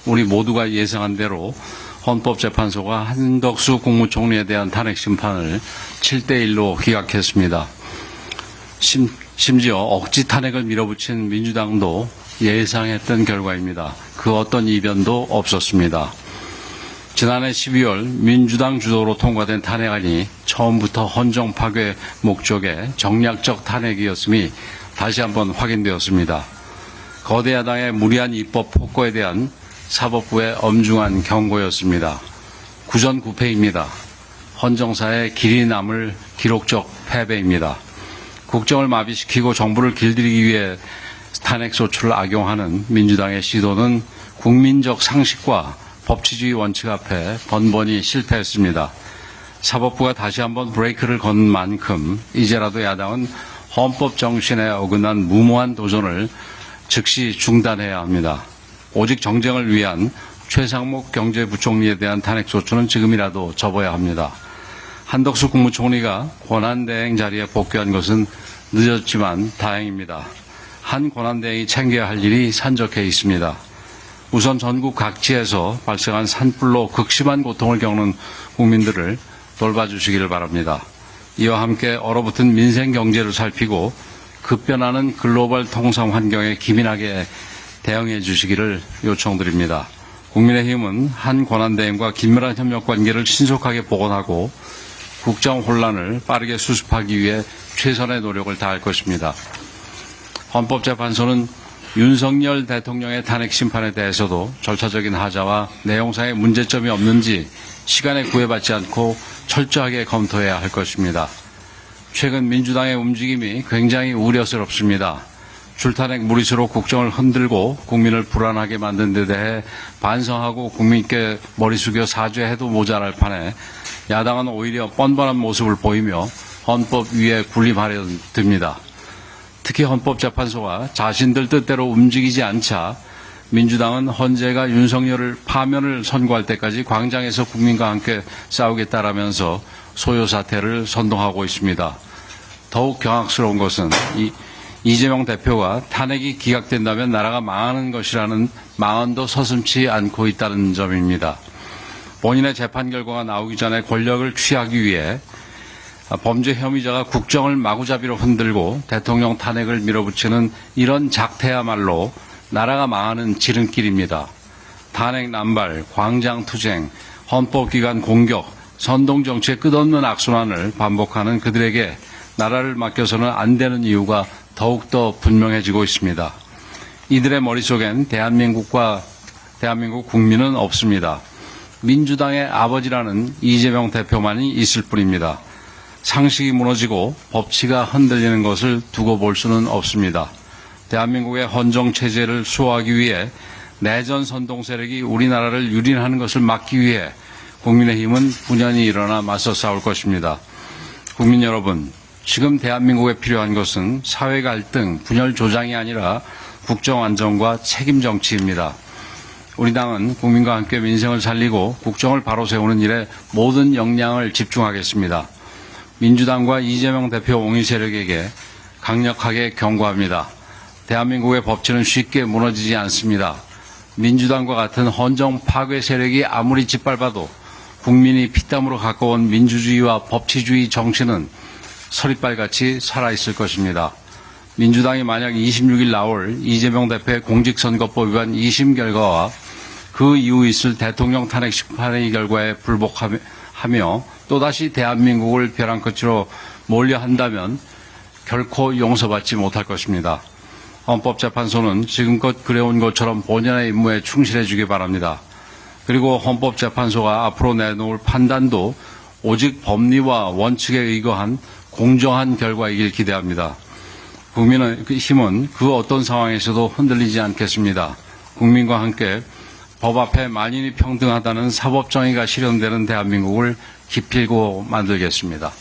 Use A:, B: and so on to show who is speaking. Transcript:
A: 우리 모두가 예상한 대로 헌법재판소가 한덕수 국무총리에 대한 탄핵 심판을 7대1로 기각했습니다. 심지어 억지 탄핵을 밀어붙인 민주당도 예상했던 결과입니다. 그 어떤 이변도 없었습니다. 지난해 12월 민주당 주도로 통과된 탄핵안이 처음부터 헌정 파괴 목적의 정략적 탄핵이었음이 다시 한번 확인되었습니다. 거대 야당의 무리한 입법 폭거에 대한 사법부의 엄중한 경고였습니다. 구전구패입니다. 헌정사에 길이 남을 기록적 패배입니다. 국정을 마비시키고 정부를 길들이기 위해 탄핵소추를 악용하는 민주당의 시도는 국민적 상식과 법치주의 원칙 앞에 번번이 실패했습니다. 사법부가 다시 한번 브레이크를 건 만큼 이제라도 야당은 헌법 정신에 어긋난 무모한 도전을 즉시 중단해야 합니다. 오직 정쟁을 위한 최상목 경제부총리에 대한 탄핵소추는 지금이라도 접어야 합니다. 한덕수 국무총리가 권한대행 자리에 복귀한 것은 늦었지만 다행입니다. 한 권한대행이 챙겨야 할 일이 산적해 있습니다. 우선 전국 각지에서 발생한 산불로 극심한 고통을 겪는 국민들을 돌봐주시기를 바랍니다. 이와 함께 얼어붙은 민생 경제를 살피고 급변하는 글로벌 통상 환경에 기민하게 대응해 주시기를 요청드립니다. 국민의힘은 한 권한대행과 긴밀한 협력 관계를 신속하게 복원하고 국정 혼란을 빠르게 수습하기 위해 최선의 노력을 다할 것입니다. 헌법재판소는 윤석열 대통령의 탄핵 심판에 대해서도 절차적인 하자와 내용상의 문제점이 없는지 시간에 구애받지 않고 철저하게 검토해야 할 것입니다. 최근 민주당의 움직임이 굉장히 우려스럽습니다. 줄탄핵 무리수로 국정을 흔들고 국민을 불안하게 만든 데 대해 반성하고 국민께 머리 숙여 사죄해도 모자랄 판에 야당은 오히려 뻔뻔한 모습을 보이며 헌법 위에 군림하려 듭니다. 특히 헌법재판소가 자신들 뜻대로 움직이지 않자 민주당은 헌재가 윤석열을 파면을 선고할 때까지 광장에서 국민과 함께 싸우겠다라면서 소요 사태를 선동하고 있습니다. 더욱 경악스러운 것은 이재명 대표가 탄핵이 기각된다면 나라가 망하는 것이라는 망언도 서슴지 않고 있다는 점입니다. 본인의 재판 결과가 나오기 전에 권력을 취하기 위해 범죄 혐의자가 국정을 마구잡이로 흔들고 대통령 탄핵을 밀어붙이는 이런 작태야말로 나라가 망하는 지름길입니다. 탄핵 남발, 광장투쟁, 헌법기관 공격, 선동정치의 끝없는 악순환을 반복하는 그들에게 나라를 맡겨서는 안 되는 이유가 더욱더 분명해지고 있습니다. 이들의 머릿속엔 대한민국 국민은 없습니다. 민주당의 아버지라는 이재명 대표만이 있을 뿐입니다. 상식이 무너지고 법치가 흔들리는 것을 두고 볼 수는 없습니다. 대한민국의 헌정체제를 수호하기 위해 내전 선동 세력이 우리나라를 유린하는 것을 막기 위해 국민의힘은 분연히 일어나 맞서 싸울 것입니다. 국민 여러분, 지금 대한민국에 필요한 것은 사회 갈등, 분열 조장이 아니라 국정 안정과 책임 정치입니다. 우리 당은 국민과 함께 민생을 살리고 국정을 바로 세우는 일에 모든 역량을 집중하겠습니다. 민주당과 이재명 대표 옹의 세력에게 강력하게 경고합니다. 대한민국의 법치는 쉽게 무너지지 않습니다. 민주당과 같은 헌정 파괴 세력이 아무리 짓밟아도 국민이 피땀으로 가까운 민주주의와 법치주의 정치는 서리빨같이 살아있을 것입니다. 민주당이 만약 26일 나올 이재명 대표의 공직선거법 위반 2심 결과와 그 이후 있을 대통령 탄핵 심판의 결과에 불복하며 또다시 대한민국을 벼랑 끝으로 몰려 한다면 결코 용서받지 못할 것입니다. 헌법재판소는 지금껏 그래온 것처럼 본연의 임무에 충실해 주기 바랍니다. 그리고 헌법재판소가 앞으로 내놓을 판단도 오직 법리와 원칙에 의거한 공정한 결과이길 기대합니다. 국민의힘은 그 어떤 상황에서도 흔들리지 않겠습니다. 국민과 함께 법 앞에 만인이 평등하다는 사법정의가 실현되는 대한민국을 기필고 만들겠습니다.